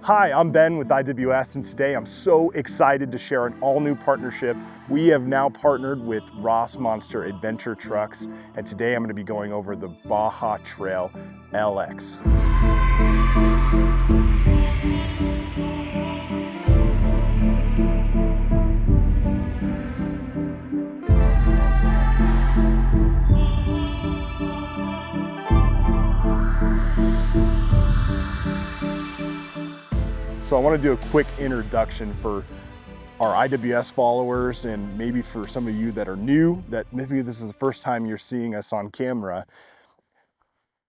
Hi, I'm Ben with IWS, and today I'm so excited to share an all-new partnership. We have now partnered with Rossmonster Adventure Trucks, and today I'm going to be going over the Baja Trail LX. So I want to do a quick introduction for our IWS followers and maybe for some of you that are new, that maybe this is the first time you're seeing us on camera.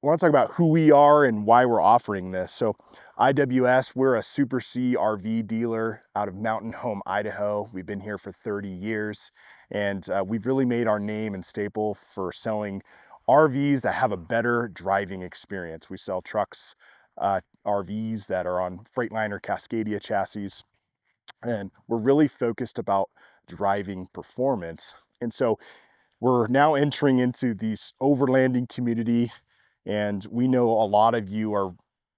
I want to talk about who we are and why we're offering this. So IWS, we're a Super C RV dealer out of Mountain Home, Idaho. We've been here for 30 years and we've really made our name and staple for selling RVs that have a better driving experience. We sell trucks, RVs that are on Freightliner Cascadia chassis, and we're really focused about driving performance. And so we're now entering into this overlanding community, and we know a lot of you are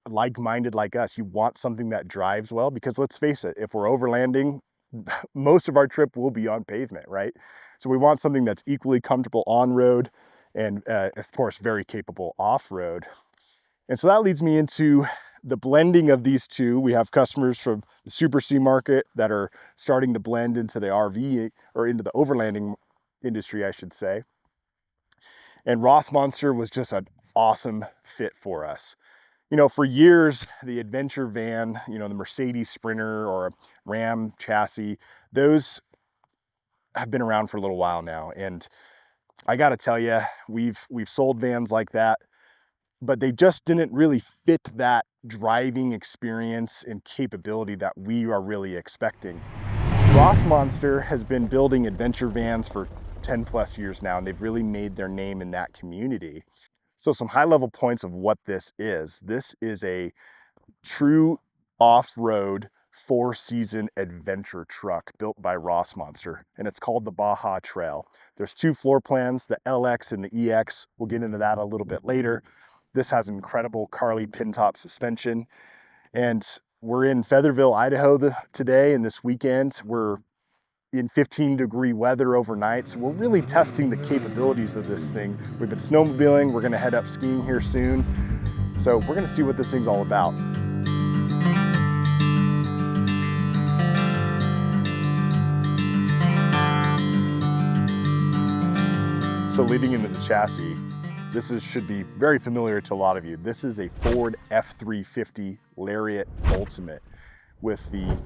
like-minded like us. You want something that drives well, because let's face it, if we're overlanding, most of our trip will be on pavement, right? So we want something that's equally comfortable on-road and of course, very capable off-road. And so that leads me into the blending of these two. We have customers from the Super C market that are starting to blend into the RV, or into the overlanding industry, I should say. And Rossmonster was just an awesome fit for us. You know, for years, the adventure van, you know, the Mercedes Sprinter or a Ram chassis, those have been around for a little while now. And I got to tell you, we've sold vans like that, but they just didn't really fit that driving experience and capability that we are really expecting. Rossmonster has been building adventure vans for 10 plus years now, and they've really made their name in that community. So some high level points of what this is. This is a true off-road 4-season adventure truck built by Rossmonster, and it's called the Baja Trail. There's two floor plans, the LX and the EX. We'll get into that a little bit later. This has incredible Carli pin top suspension, and we're in Featherville, Idaho today, and this weekend we're in 15-degree weather overnight. So we're really testing the capabilities of this thing. We've been snowmobiling, we're gonna head up skiing here soon. So we're gonna see what this thing's all about. So leading into the chassis, should be very familiar to a lot of you. This is a Ford F350 Lariat Ultimate with the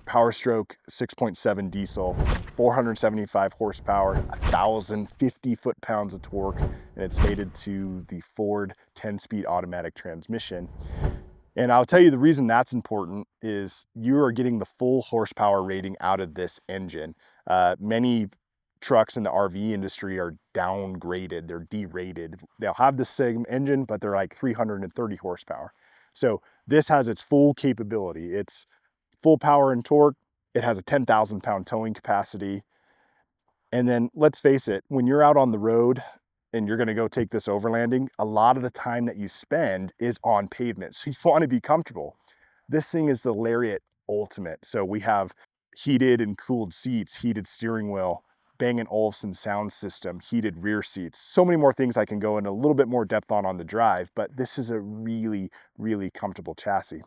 Powerstroke 6.7 diesel, 475 horsepower, 1,050 foot-pounds of torque, and it's mated to the Ford 10-speed automatic transmission. And I'll tell you the reason that's important is you are getting the full horsepower rating out of this engine. Many trucks in the RV industry are downgraded, they're derated. They'll have the same engine, but they're like 330 horsepower. So this has its full capability. It's full power and torque. It has a 10,000 pound towing capacity. And then let's face it, when you're out on the road and you're gonna go take this overlanding, a lot of the time that you spend is on pavement. So you wanna be comfortable. This thing is the Lariat Ultimate. So we have heated and cooled seats, heated steering wheel, Bang & Olufsen sound system, heated rear seats. So many more things I can go into a little bit more depth on the drive, but this is a really, really comfortable chassis.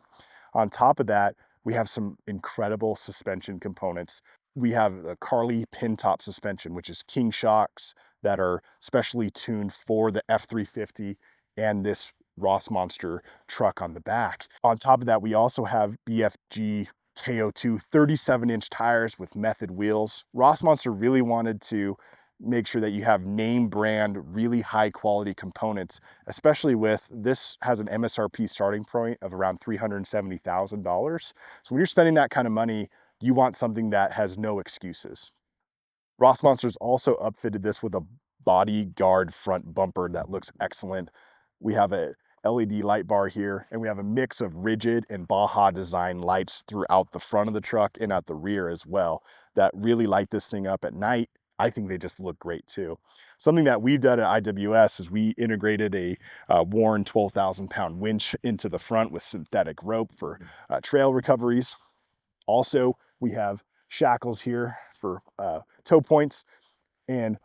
On top of that, we have some incredible suspension components. We have the Carli pin top suspension, which is king shocks that are specially tuned for the F350 and this Rossmonster truck on the back. On top of that, we also have BFG KO2 37-inch tires with method wheels. Rossmonster really wanted to make sure that you have name brand, really high quality components, especially with this has an MSRP starting point of around $370,000. So when you're spending that kind of money, you want something that has no excuses. Rossmonster's also upfitted this with a bodyguard front bumper that looks excellent. We have a LED light bar here, and we have a mix of rigid and Baja design lights throughout the front of the truck and at the rear as well that really light this thing up at night I think they just look great too. Something that we've done at IWS is we integrated a worn 12,000-pound winch into the front with synthetic rope for trail recoveries. Also, we have shackles here for tow points. And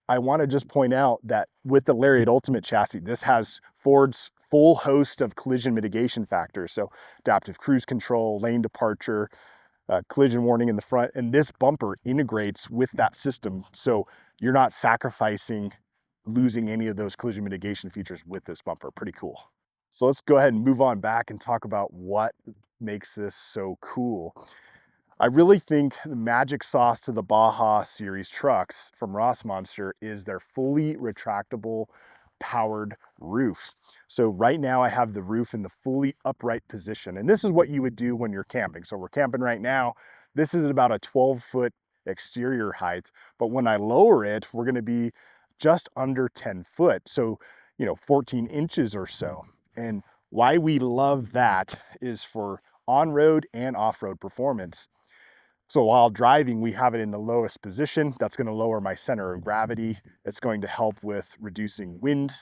I want to just point out that with the Lariat Ultimate chassis, this has Ford's full host of collision mitigation factors. So adaptive cruise control, lane departure, collision warning in the front, and this bumper integrates with that system. So you're not sacrificing losing any of those collision mitigation features with this bumper. Pretty cool. So let's go ahead and move on back and talk about what makes this so cool. I really think the magic sauce to the Baja series trucks from Rossmonster is their fully retractable powered roof. So right now I have the roof in the fully upright position, and this is what you would do when you're camping. So we're camping right now. This is about a 12-foot exterior height, but when I lower it, we're gonna be just under 10 foot. So, 14 inches or so. And why we love that is for on-road and off-road performance. So while driving, we have it in the lowest position. That's going to lower my center of gravity. It's going to help with reducing wind.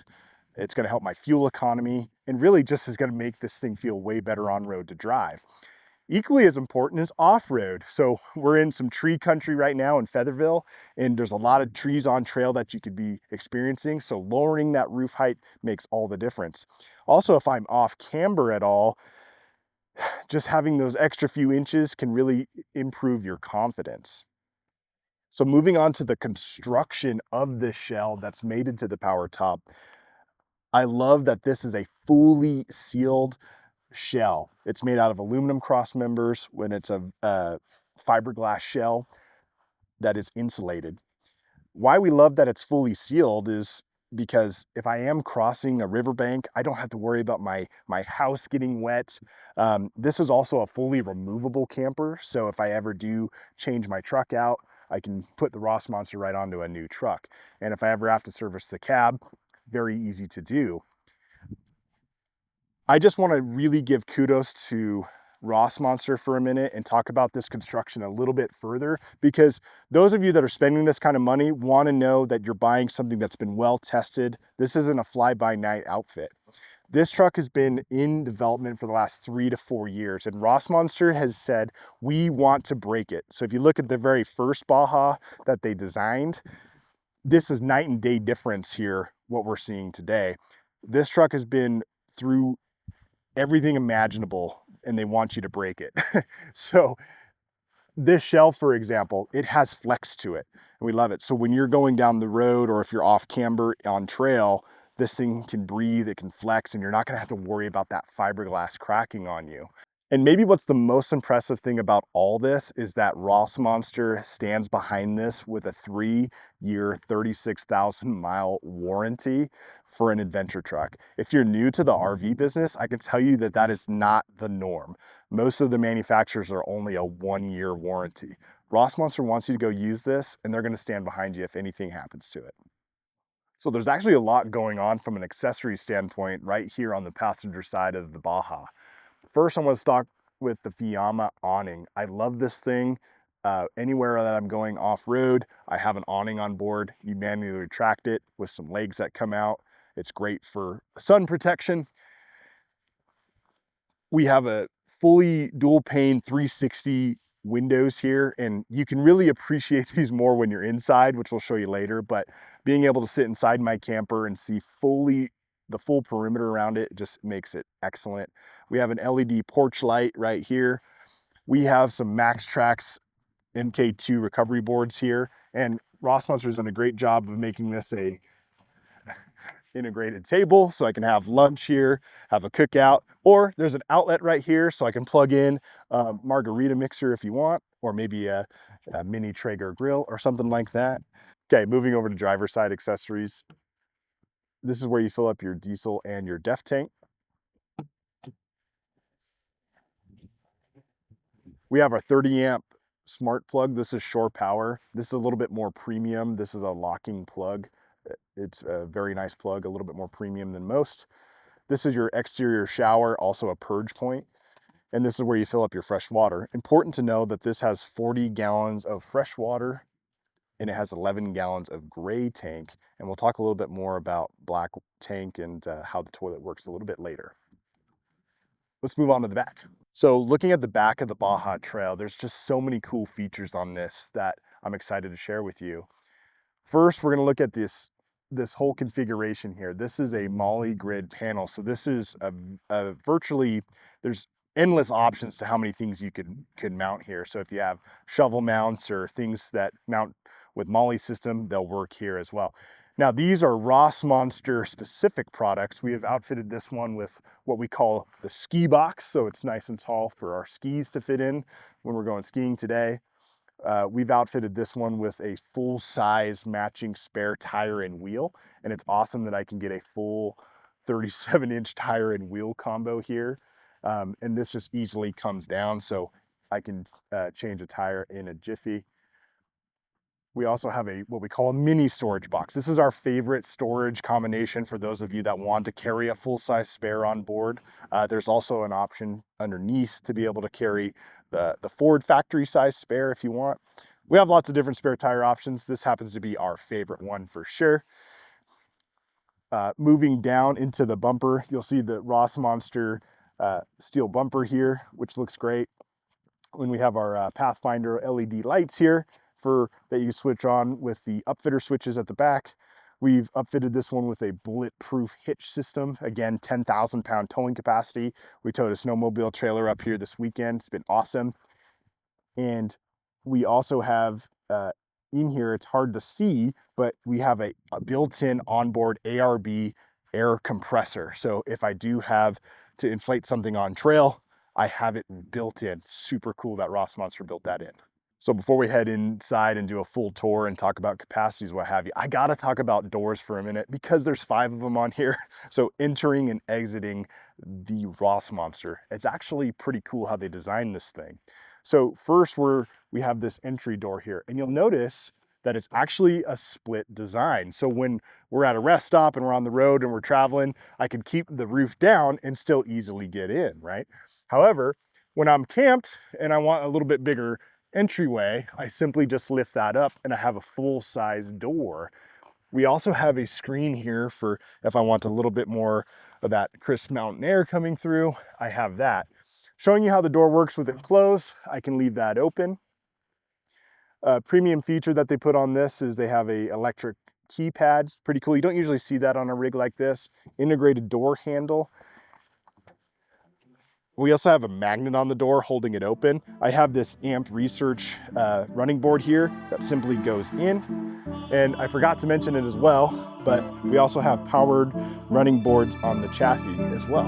It's going to help my fuel economy, and really just is going to make this thing feel way better on road to drive. Equally as important is off-road. So we're in some tree country right now in Featherville, and there's a lot of trees on trail that you could be experiencing. So lowering that roof height makes all the difference. Also, if I'm off camber at all, just having those extra few inches can really improve your confidence. So moving on to the construction of this shell that's made into the power top, I love that this is a fully sealed shell. It's made out of aluminum cross members when it's a fiberglass shell that is insulated. Why we love that it's fully sealed is because if I am crossing a riverbank, I don't have to worry about my house getting wet. This is also a fully removable camper. So if I ever do change my truck out, I can put the Rossmonster right onto a new truck. And if I ever have to service the cab, very easy to do. I just want to really give kudos to Rossmonster for a minute and talk about this construction a little bit further, because those of you that are spending this kind of money want to know that you're buying something that's been well tested. This isn't a fly-by-night outfit. This truck has been in development for the last 3 to 4 years, and Rossmonster has said, we want to break it. So if you look at the very first Baja that they designed, this is night and day difference here, what we're seeing today. This truck has been through everything imaginable, and they want you to break it. So this shell, for example, it has flex to it, and we love it. So when you're going down the road, or if you're off camber on trail, this thing can breathe, it can flex, and you're not gonna have to worry about that fiberglass cracking on you. And maybe what's the most impressive thing about all this is that Rossmonster stands behind this with a 3-year, 36,000-mile warranty for an adventure truck. If you're new to the RV business, I can tell you that that is not the norm. Most of the manufacturers are only a 1-year warranty. Rossmonster wants you to go use this, and they're gonna stand behind you if anything happens to it. So there's actually a lot going on from an accessory standpoint right here on the passenger side of the Baja. First, I'm going to start with the Fiamma awning. I love this thing. Anywhere that I'm going off-road, I have an awning on board. You manually retract it with some legs that come out. It's great for sun protection. We have a fully dual pane 360 windows here, and you can really appreciate these more when you're inside, which we'll show you later. But being able to sit inside my camper and see the full perimeter around it just makes it excellent. We have an LED porch light right here. We have some Max Trax MK2 recovery boards here, and Rossmonster's done a great job of making this a integrated table, so I can have lunch here, have a cookout, or there's an outlet right here so I can plug in a margarita mixer if you want, or maybe a mini Traeger grill or something like that. Okay, moving over to driver's side accessories. This is where you fill up your diesel and your DEF tank. We have our 30 amp smart plug. This is Shore Power. This is a little bit more premium. This is a locking plug. It's a very nice plug, a little bit more premium than most. This is your exterior shower, also a purge point. And this is where you fill up your fresh water. Important to know that this has 40 gallons of fresh water and it has 11 gallons of gray tank. And we'll talk a little bit more about black tank and how the toilet works a little bit later. Let's move on to the back. So looking at the back of the Baja Trail, there's just so many cool features on this that I'm excited to share with you. First, we're gonna look at this whole configuration here. This is a Molly grid panel. So this is a virtually, there's endless options to how many things you could mount here. So if you have shovel mounts or things that mount with Molly system, they'll work here as well. Now, these are Rossmonster specific products. We have outfitted this one with what we call the ski box. So it's nice and tall for our skis to fit in when we're going skiing today. We've outfitted this one with a full size matching spare tire and wheel. And it's awesome that I can get a full 37-inch tire and wheel combo here. And this just easily comes down, so I can change a tire in a jiffy. We also have what we call a mini storage box. This is our favorite storage combination for those of you that want to carry a full-size spare on board. There's also an option underneath to be able to carry the Ford factory size spare if you want. We have lots of different spare tire options. This happens to be our favorite one for sure. Moving down into the bumper, you'll see the Rossmonster steel bumper here, which looks great. When we have our Pathfinder LED lights here that you switch on with the upfitter switches at the back. We've upfitted this one with a bulletproof hitch system. Again, 10,000 pound towing capacity. We towed a snowmobile trailer up here this weekend. It's been awesome. And we also have in here, it's hard to see, but we have a built-in onboard ARB air compressor. So if I do have to inflate something on trail, I have it built in. Super cool that Rossmonster built that in. So before we head inside and do a full tour and talk about capacities, what have you, I gotta talk about doors for a minute because there's 5 of them on here. So entering and exiting the Rossmonster, it's actually pretty cool how they designed this thing. So first we have this entry door here, and you'll notice that it's actually a split design. So when we're at a rest stop and we're on the road and we're traveling, I can keep the roof down and still easily get in, right? However, when I'm camped and I want a little bit bigger entryway, I simply just lift that up and I have a full-size door. We also have a screen here for if I want a little bit more of that crisp mountain air coming through, I have that. Showing you how the door works with it closed, I can leave that open. A premium feature that they put on this is they have a electric keypad. Pretty cool. You don't usually see that on a rig like this. Integrated door handle. We also have a magnet on the door holding it open. I have this AMP Research running board here that simply goes in. And I forgot to mention it as well, but we also have powered running boards on the chassis as well.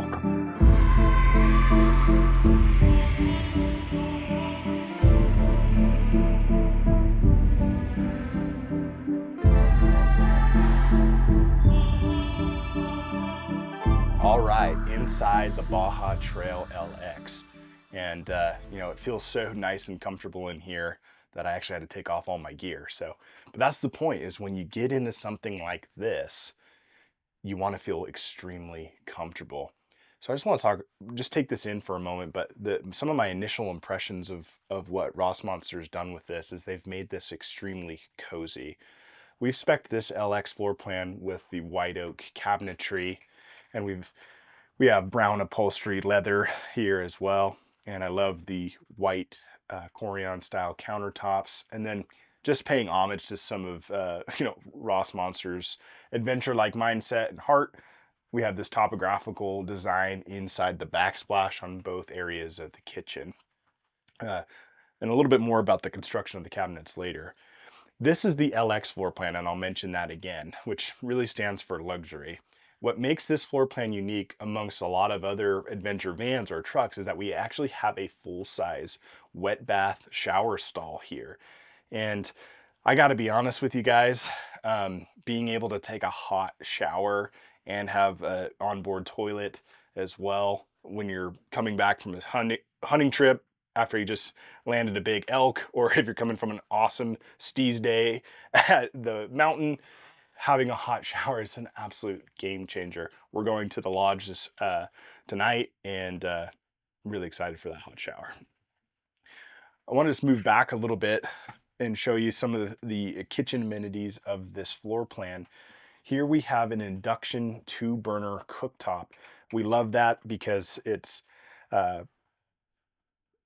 All right, inside the Baja Trail LX. And you know, it feels so nice and comfortable in here that I actually had to take off all my gear. But that's the point, is when you get into something like this, you want to feel extremely comfortable. So I just want to just take this in for a moment, but some of my initial impressions of what Rossmonster's done with this is they've made this extremely cozy. We've spec'd this LX floor plan with the white oak cabinetry, and we have brown upholstery leather here as well. And I love the white Corian style countertops. And then just paying homage to some of you know, Rossmonster's adventure-like mindset and heart, we have this topographical design inside the backsplash on both areas of the kitchen. And a little bit more about the construction of the cabinets later. This is the LX floor plan, and I'll mention that again, which really stands for luxury. What makes this floor plan unique amongst a lot of other adventure vans or trucks is that we actually have a full-size wet bath shower stall here. And I gotta be honest with you guys, being able to take a hot shower and have an onboard toilet as well when you're coming back from a hunting trip after you just landed a big elk, or if you're coming from an awesome steez day at the mountain, having a hot shower is an absolute game changer. We're going to the lodge tonight, and really excited for that hot shower. I want to just move back a little bit and show you some of the kitchen amenities of this floor plan. Here we have an induction 2-burner cooktop. We love that because it's a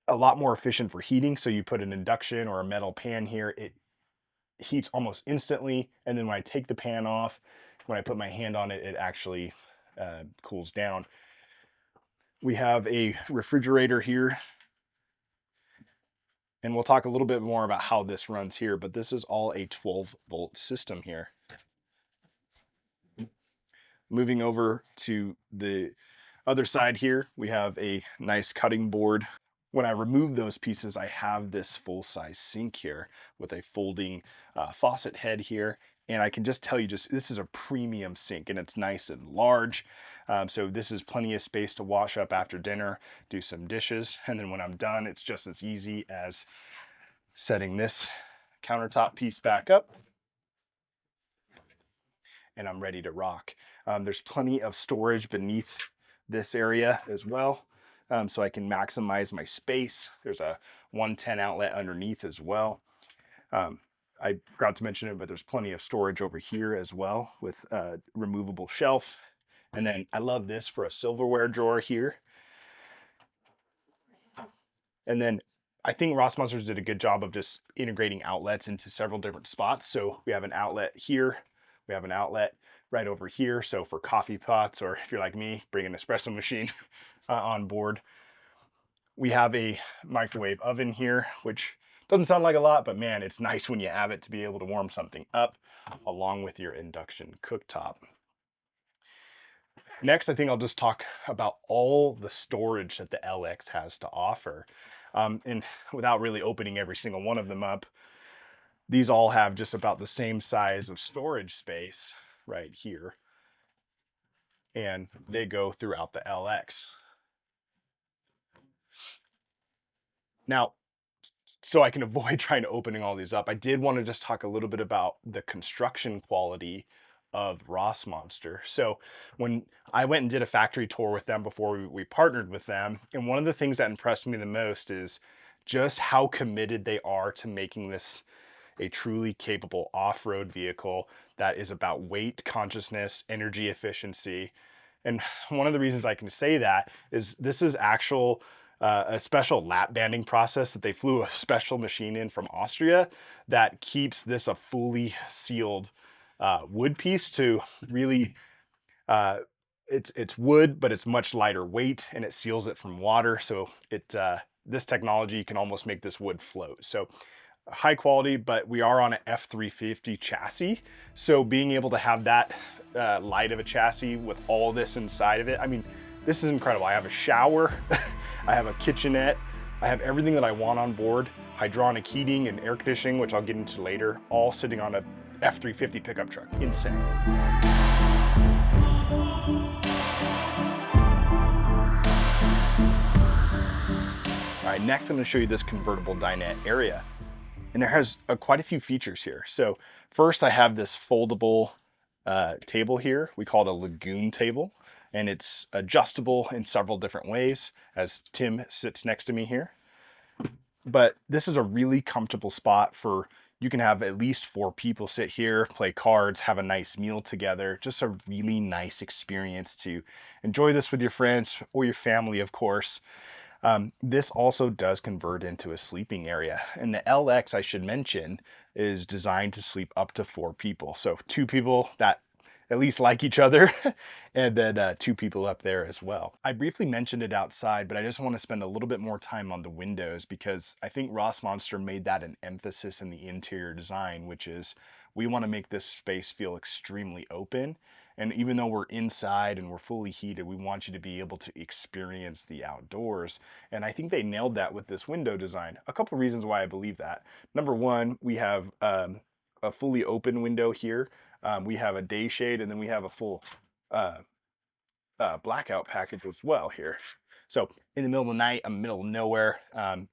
lot more efficient for heating. So you put an induction or a metal pan here, it heats almost instantly. And then when I take the pan off, when I put my hand on it, it actually cools down. We have a refrigerator here, and we'll talk a little bit more about how this runs here, but this is all a 12-volt system here. Moving over to the other side here, we have a nice cutting board. When I remove those pieces, I have this full-size sink here with a folding faucet head here. And I can just tell you, this is a premium sink, and it's nice and large. So this is plenty of space to wash up after dinner, do some dishes. And then when I'm done, it's just as easy as setting this countertop piece back up, and I'm ready to rock. There's plenty of storage beneath this area as well. So I can maximize my space. There's a 110 outlet underneath as well. I forgot to mention it, but there's plenty of storage over here as well with a removable shelf. And then I love this for a silverware drawer here. And then I think Rossmonsters did a good job of just integrating outlets into several different spots. So we have an outlet here. We have an outlet right over here. So for coffee pots, or if you're like me, bring an espresso machine on board. We have a microwave oven here, which doesn't sound like a lot, but man, it's nice when you have it to be able to warm something up along with your induction cooktop. Next, I think I'll just talk about all the storage that the LX has to offer. And without really opening every single one of them up, these all have just about the same size of storage space right here. And they go throughout the LX. Now, so I can avoid trying to opening all these up, I did want to just talk a little bit about the construction quality of Rossmonster. So when I went and did a factory tour with them before we partnered with them, and one of the things that impressed me the most is just how committed they are to making this a truly capable off-road vehicle that is about weight consciousness, energy efficiency. And one of the reasons I can say that is this is a special lap banding process that they flew a special machine in from Austria that keeps this a fully sealed wood piece to really, it's wood, but it's much lighter weight, and it seals it from water. So this technology can almost make this wood float. So high quality, but we are on an F350 chassis. So being able to have that light of a chassis with all this inside of it, I mean, this is incredible. I have a shower, I have a kitchenette, I have everything that I want on board, hydronic heating and air conditioning, which I'll get into later, all sitting on a F350 pickup truck. Insane. All right, next I'm gonna show you this convertible dinette area. And there has quite a few features here. So first I have this foldable table here. We call it a lagoon table, and it's adjustable in several different ways, as Tim sits next to me here. But this is a really comfortable spot for, you can have at least 4 people sit here, play cards, have a nice meal together. Just a really nice experience to enjoy this with your friends or your family, of course. This also does convert into a sleeping area, and the LX, I should mention, is designed to sleep up to 4 people. So 2 people that at least like each other, and then 2 people up there as well. I briefly mentioned it outside, but I just want to spend a little bit more time on the windows, because I think Rossmonster made that an emphasis in the interior design, which is we want to make this space feel extremely open. And even though we're inside and we're fully heated, we want you to be able to experience the outdoors. And I think they nailed that with this window design. A couple reasons why I believe that. Number one, we have a fully open window here. We have a day shade, and then we have a full blackout package as well here. So in the middle of the night, I'm in the middle of nowhere,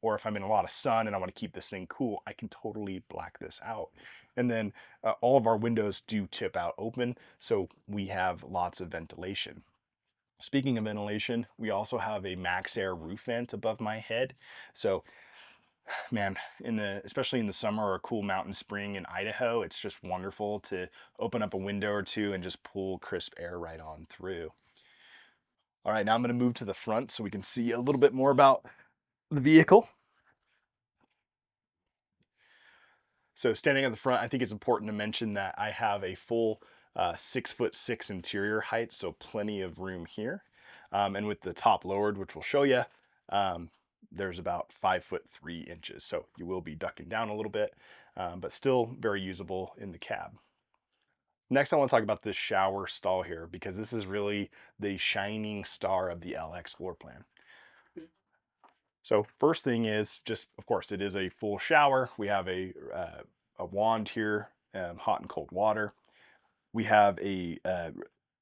or if I'm in a lot of sun and I want to keep this thing cool, I can totally black this out. And then all of our windows do tip out open, so we have lots of ventilation. Speaking of ventilation, we also have a Max Air roof vent above my head. So man, especially in the summer or a cool mountain spring in Idaho, it's just wonderful to open up a window or two and just pull crisp air right on through. All right, now I'm going to move to the front so we can see a little bit more about the vehicle. So standing at the front, I think it's important to mention that I have a full 6'6" interior height, so plenty of room here. And with the top lowered, which we'll show you, there's about 5'3". So you will be ducking down a little bit, but still very usable in the cab. Next, I want to talk about this shower stall here, because this is really the shining star of the LX floor plan. So first thing is just, of course, it is a full shower. We have a wand here, hot and cold water. We have a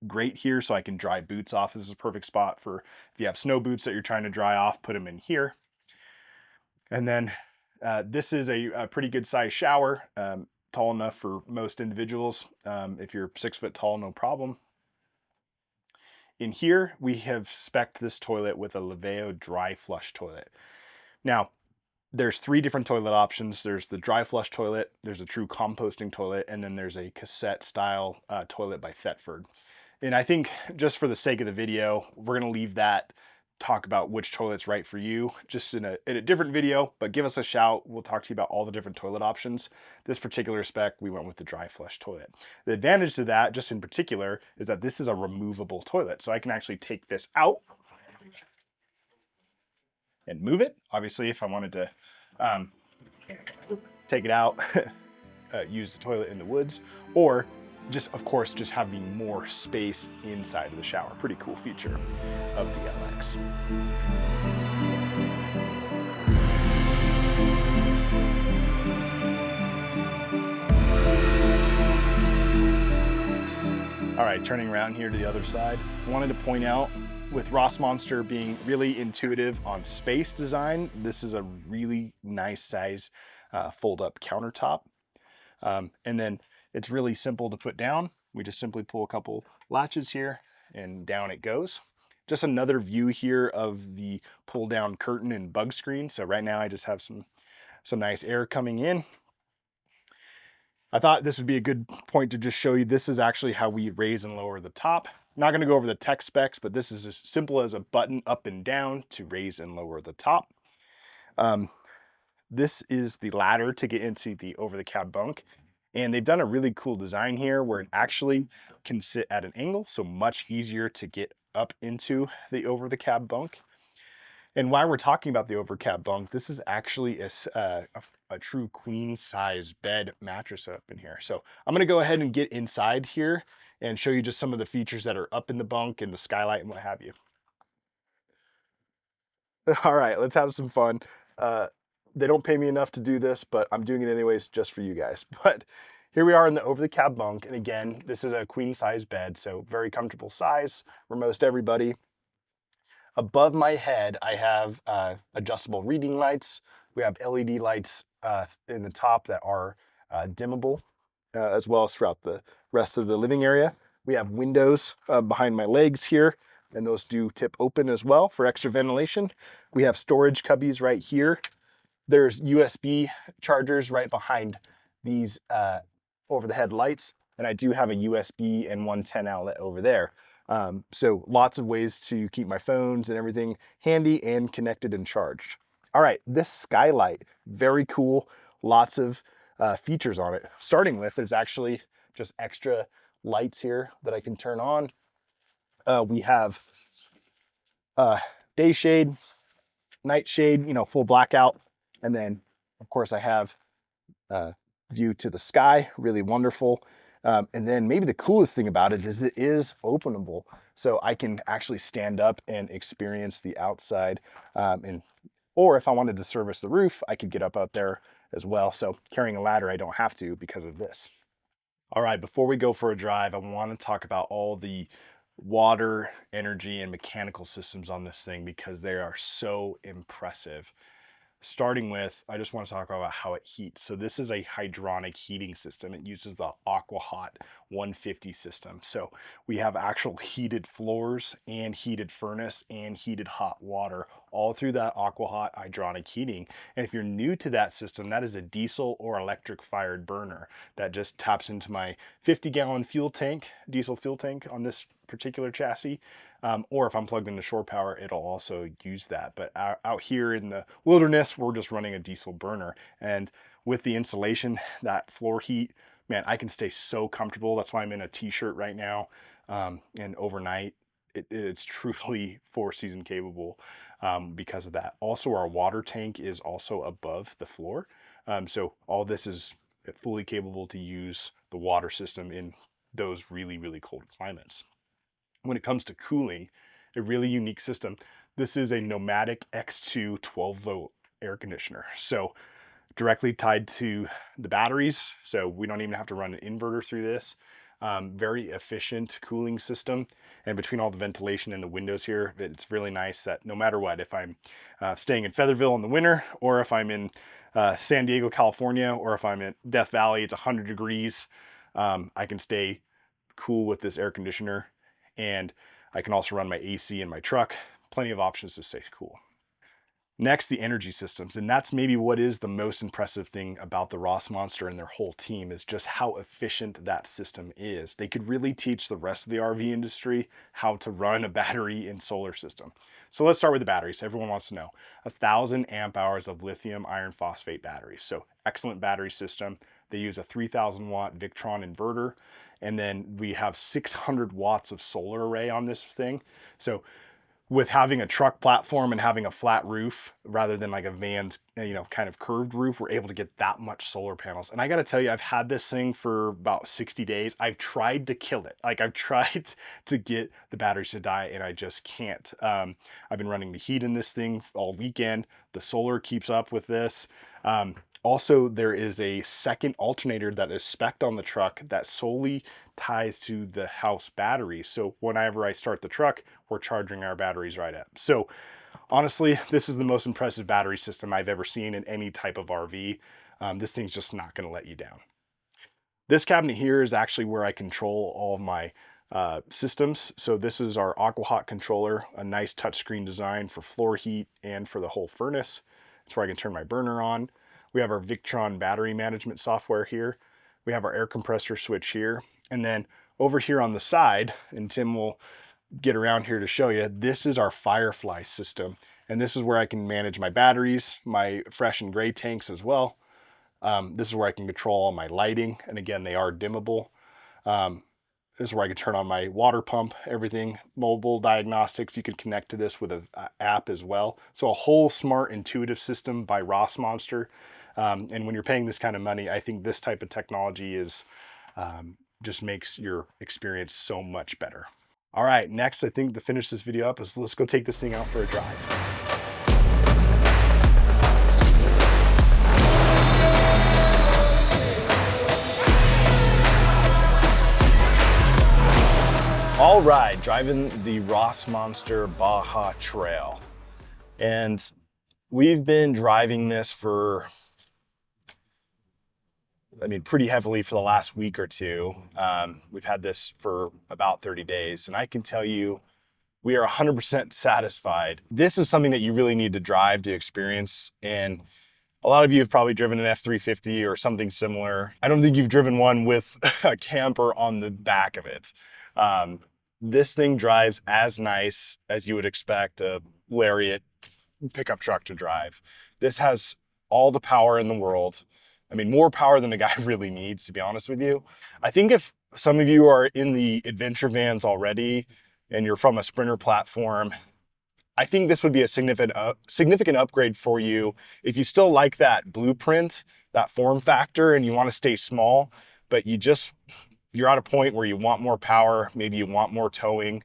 grate here so I can dry boots off. This is a perfect spot for if you have snow boots that you're trying to dry off, put them in here. And then this is a pretty good size shower, tall enough for most individuals. If you're 6 foot tall, no problem. In here, we have spec'd this toilet with a Laveo dry flush toilet. Now, there's 3 different toilet options. There's the dry flush toilet, there's a true composting toilet, and then there's a cassette style toilet by Thetford. And I think just for the sake of the video, we're gonna leave that, talk about which toilet's right for you, just in a different video, but give us a shout. We'll talk to you about all the different toilet options. This particular spec, we went with the dry flush toilet. The advantage to that, just in particular, is that this is a removable toilet. So I can actually take this out and move it. Obviously, if I wanted to take it out, use the toilet in the woods, or just, of course, just having more space inside of the shower. Pretty cool feature of the LX. All right, turning around here to the other side, I wanted to point out, with Rossmonster being really intuitive on space design, this is a really nice size fold-up countertop. And then it's really simple to put down. We just simply pull a couple latches here and down it goes. Just another view here of the pull down curtain and bug screen. So right now I just have some nice air coming in. I thought this would be a good point to just show you, this is actually how we raise and lower the top. I'm not gonna go over the tech specs, but this is as simple as a button up and down to raise and lower the top. This is the ladder to get into the over the cab bunk. And they've done a really cool design here where it actually can sit at an angle, so much easier to get up into the over the cab bunk. And while we're talking about the over cab bunk, this is actually a true queen size bed mattress up in here. So I'm gonna go ahead and get inside here and show you just some of the features that are up in the bunk and the skylight and what have you. All right, let's have some fun. They don't pay me enough to do this, but I'm doing it anyways just for you guys. But here we are in the over the cab bunk. And again, this is a queen size bed, so very comfortable size for most everybody. Above my head, I have adjustable reading lights. We have LED lights in the top that are dimmable, as well as throughout the rest of the living area. We have windows behind my legs here, and those do tip open as well for extra ventilation. We have storage cubbies right here. There's USB chargers right behind these over the head lights, and I do have a USB and 110 outlet over there. So lots of ways to keep my phones and everything handy and connected and charged. All right, this skylight, very cool. Lots of features on it. Starting with, there's actually just extra lights here that I can turn on. We have day shade, night shade, full blackout. And then, of course, I have view to the sky, really wonderful. And then maybe the coolest thing about it is openable. So I can actually stand up and experience the outside. Or if I wanted to service the roof, I could get up out there as well. So carrying a ladder, I don't have to because of this. All right, before we go for a drive, I want to talk about all the water, energy, and mechanical systems on this thing because they are so impressive. Starting with, I just want to talk about how it heats. So this is a hydronic heating system. It uses the AquaHot 150 system. So we have actual heated floors and heated furnace and heated hot water all through that aqua-hot hydronic heating. And if you're new to that system, that is a diesel or electric fired burner that just taps into my 50-gallon fuel tank, diesel fuel tank on this particular chassis. Or if I'm plugged into shore power, it'll also use that. But out here in the wilderness, we're just running a diesel burner. And with the insulation, that floor heat, man, I can stay so comfortable. That's why I'm in a t-shirt right now. And overnight, it's truly 4-season capable because of that. Also, our water tank is also above the floor. So all this is fully capable to use the water system in those really, really cold climates. When it comes to cooling, a really unique system. This is a Nomadic X2 12-volt air conditioner. So directly tied to the batteries. So we don't even have to run an inverter through this. Very efficient cooling system. And between all the ventilation in the windows here, it's really nice that no matter what, if I'm staying in Featherville in the winter, or if I'm in San Diego, California, or if I'm in Death Valley, it's 100 degrees, I can stay cool with this air conditioner. And I can also run my AC in my truck. Plenty of options to stay cool. Next, the energy systems, and that's maybe what is the most impressive thing about the Rossmonster and their whole team is just how efficient that system is. They could really teach the rest of the RV industry how to run a battery and solar system. So let's start with the batteries. Everyone wants to know. 1,000 amp hours of lithium iron phosphate batteries. So excellent battery system. They use a 3,000 watt Victron inverter. And then we have 600 watts of solar array on this thing. So with having a truck platform and having a flat roof rather than like a van's, kind of curved roof, we're able to get that much solar panels. And I got to tell you, I've had this thing for about 60 days. I've tried to kill it. Like I've tried to get the batteries to die and I just can't. I've been running the heat in this thing all weekend. The solar keeps up with this. Also, there is a second alternator that is spec'd on the truck that solely ties to the house battery. So whenever I start the truck, we're charging our batteries right up. So honestly, this is the most impressive battery system I've ever seen in any type of RV. This thing's just not going to let you down. This cabinet here is actually where I control all of my systems. So this is our AquaHot controller, a nice touchscreen design for floor heat and for the whole furnace. It's where I can turn my burner on. We have our Victron battery management software here. We have our air compressor switch here. And then over here on the side, and Tim will get around here to show you, this is our Firefly system. And this is where I can manage my batteries, my fresh and gray tanks as well. This is where I can control all my lighting. And again, they are dimmable. This is where I can turn on my water pump, everything, mobile diagnostics. You can connect to this with an app as well. So a whole smart, intuitive system by Rossmonster. And when you're paying this kind of money, I think this type of technology is just makes your experience so much better. All right, next, I think to finish this video up is let's go take this thing out for a drive. All right, driving the Rossmonster Baja Trail. And we've been driving this for, pretty heavily for the last week or two. We've had this for about 30 days, and I can tell you, we are 100% satisfied. This is something that you really need to drive to experience, and a lot of you have probably driven an F350 or something similar. I don't think you've driven one with a camper on the back of it. This thing drives as nice as you would expect a Lariat pickup truck to drive. This has all the power in the world. More power than the guy really needs, to be honest with you. I think if some of you are in the adventure vans already and you're from a Sprinter platform, I think this would be a significant upgrade for you. If you still like that blueprint, that form factor, and you want to stay small, but you're at a point where you want more power, maybe you want more towing,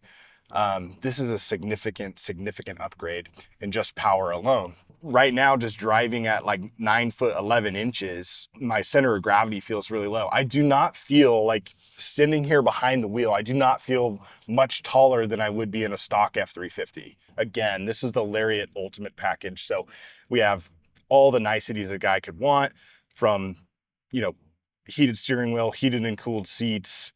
this is a significant upgrade in just power alone. Right now, just driving at like 9 foot 11 inches, my center of gravity feels really low. I do not feel like sitting here behind the wheel. I do not feel much taller than I would be in a stock F350. Again, this is the Lariat Ultimate Package. So we have all the niceties a guy could want, from, heated steering wheel, heated and cooled seats,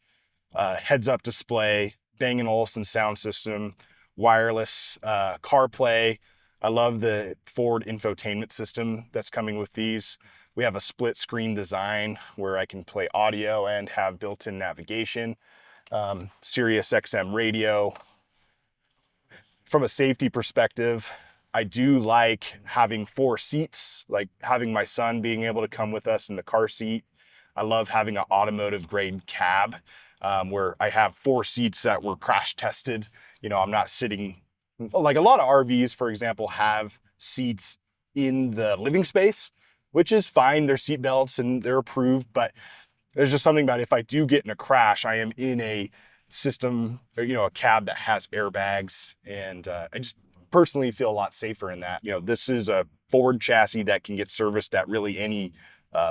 heads up display, Bang & Olufsen sound system, wireless CarPlay, I love the forward infotainment system that's coming with these. We have a split screen design where I can play audio and have built-in navigation, Sirius XM radio. From a safety perspective, I do like having 4 seats, like having my son being able to come with us in the car seat. I love having an automotive grade cab where I have 4 seats that were crash tested. You know, I'm not sitting, like a lot of RVs, for example, have seats in the living space, which is fine. They're seat belts and they're approved, but there's just something about if I do get in a crash, I am in a system, or, you know, a cab that has airbags, and I just personally feel a lot safer in that. You know, this is a Ford chassis that can get serviced at really any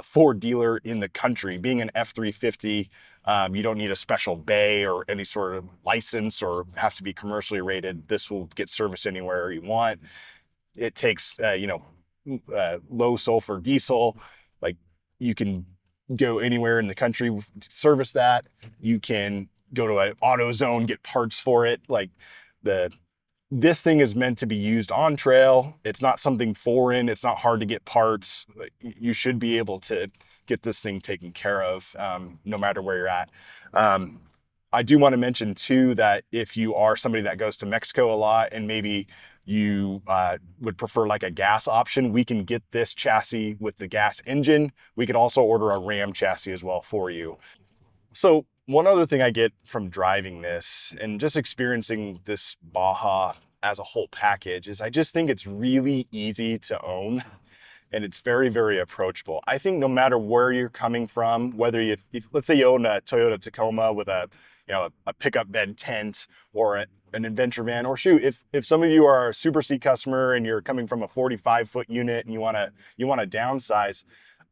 Ford dealer in the country. Being an F-350, you don't need a special bay or any sort of license or have to be commercially rated. This will get serviced anywhere you want. It takes, low sulfur diesel. Like, you can go anywhere in the country, service that. You can go to an AutoZone, get parts for it. Like, this thing is meant to be used on trail. It's not something foreign. It's not hard to get parts. You should be able to get this thing taken care of, no matter where you're at. I do want to mention too, that if you are somebody that goes to Mexico a lot and maybe you would prefer like a gas option, we can get this chassis with the gas engine. We could also order a Ram chassis as well for you. So one other thing I get from driving this and just experiencing this Baja as a whole package is I just think it's really easy to own, and it's very, very approachable. I think no matter where you're coming from, whether if let's say you own a Toyota Tacoma with a pickup bed tent or an adventure van, or shoot, if some of you are a Super C customer and you're coming from a 45-foot unit and you want to downsize,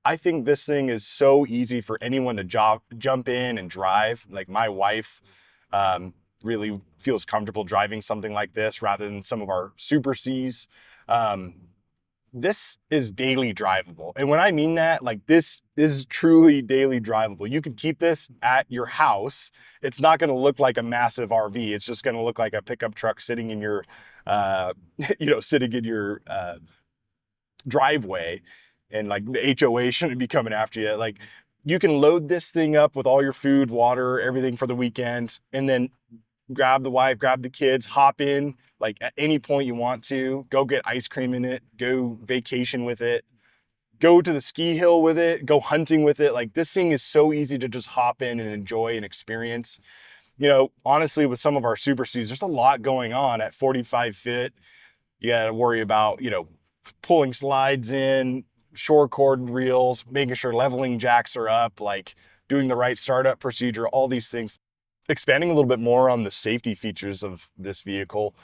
I think this thing is so easy for anyone to jump in and drive. Like, my wife really feels comfortable driving something like this rather than some of our Super Cs. This is daily drivable. And when I mean that, like, this is truly daily drivable. You can keep this at your house. It's not going to look like a massive RV. It's just going to look like a pickup truck sitting in your, driveway. And like, the HOA shouldn't be coming after you. Like, you can load this thing up with all your food, water, everything for the weekend, and then grab the wife, grab the kids, hop in, like, at any point you want to, go get ice cream in it, go vacation with it, go to the ski hill with it, go hunting with it. Like, this thing is so easy to just hop in and enjoy and experience. You know, honestly, with some of our Super Cs, there's a lot going on at 45 feet. You got to worry about, pulling slides in, shore cord reels, making sure leveling jacks are up, like doing the right startup procedure, all these things. Expanding a little bit more on the safety features of this vehicle,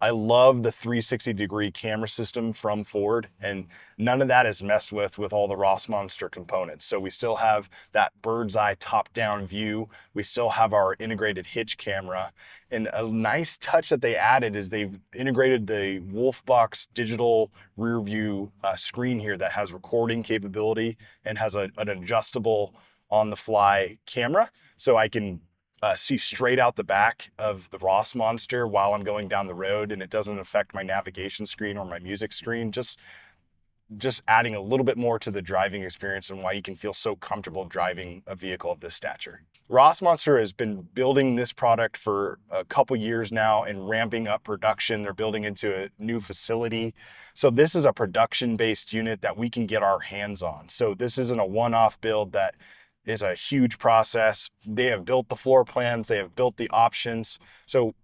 I love the 360-degree camera system from Ford, and none of that is messed with all the Rossmonster components. So we still have that bird's eye top-down view. We still have our integrated hitch camera. And a nice touch that they added is they've integrated the Wolfbox digital rear view screen here that has recording capability and has an adjustable on-the-fly camera. So I can see straight out the back of the Rossmonster while I'm going down the road, and it doesn't affect my navigation screen or my music screen. Just adding a little bit more to the driving experience and why you can feel so comfortable driving a vehicle of this stature. Rossmonster has been building this product for a couple years now and ramping up production. They're building into a new facility. So this is a production-based unit that we can get our hands on. So this isn't a one-off build that is a huge process. They have built the floor plans, they have built the options. So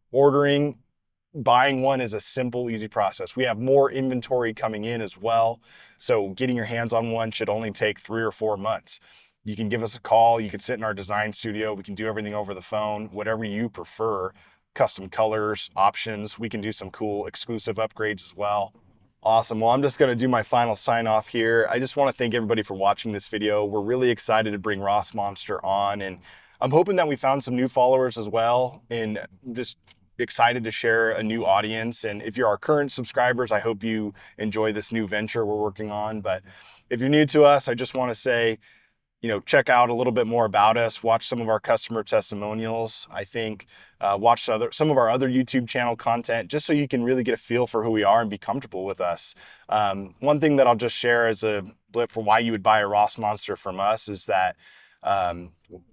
buying one is a simple, easy process. We have more inventory coming in as well. So getting your hands on one should only take 3 or 4 months. You can give us a call, you can sit in our design studio, we can do everything over the phone, whatever you prefer. Custom colors, options, we can do some cool exclusive upgrades as well. Awesome. Well, I'm just going to do my final sign off here. I just want to thank everybody for watching this video. We're really excited to bring Rossmonster on, and I'm hoping that we found some new followers as well, and just excited to share a new audience. And if you're our current subscribers, I hope you enjoy this new venture we're working on. But if you're new to us, I just want to say, check out a little bit more about us, watch some of our customer testimonials. I think watch some of our other YouTube channel content, just so you can really get a feel for who we are and be comfortable with us. One thing that I'll just share as a blip for why you would buy a Rossmonster from us is that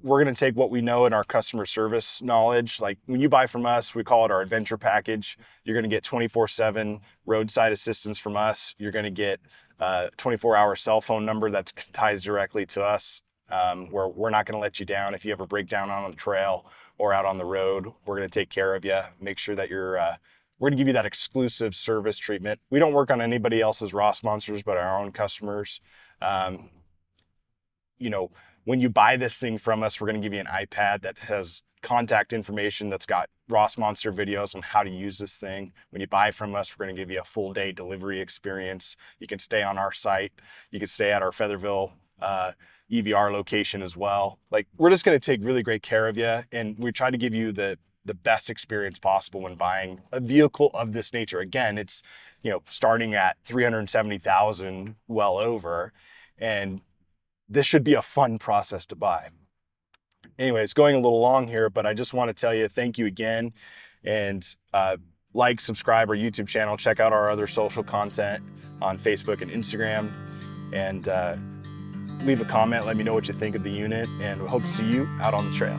we're going to take what we know in our customer service knowledge. Like when you buy from us, we call it our adventure package. You're going to get 24/7 roadside assistance from us. You're going to get 24-hour cell phone number that ties directly to us, where we're not going to let you down. If you ever break down on the trail or out on the road, we're going to take care of you. Make sure that we're going to give you that exclusive service treatment. We don't work on anybody else's Rossmonsters, but our own customers. When you buy this thing from us, we're going to give you an iPad that has contact information that's got Rossmonster videos on how to use this thing. When you buy from us, we're going to give you a full day delivery experience. You can stay on our site. You can stay at our Featherville EVR location as well. Like, we're just going to take really great care of you, and we try to give you the best experience possible when buying a vehicle of this nature. Again, it's starting at $370,000 well over, and this should be a fun process to buy. Anyway, it's going a little long here, but I just want to tell you thank you again, and subscribe our YouTube channel, check out our other social content on Facebook and Instagram, and leave a comment, let me know what you think of the unit, and we hope to see you out on the trail.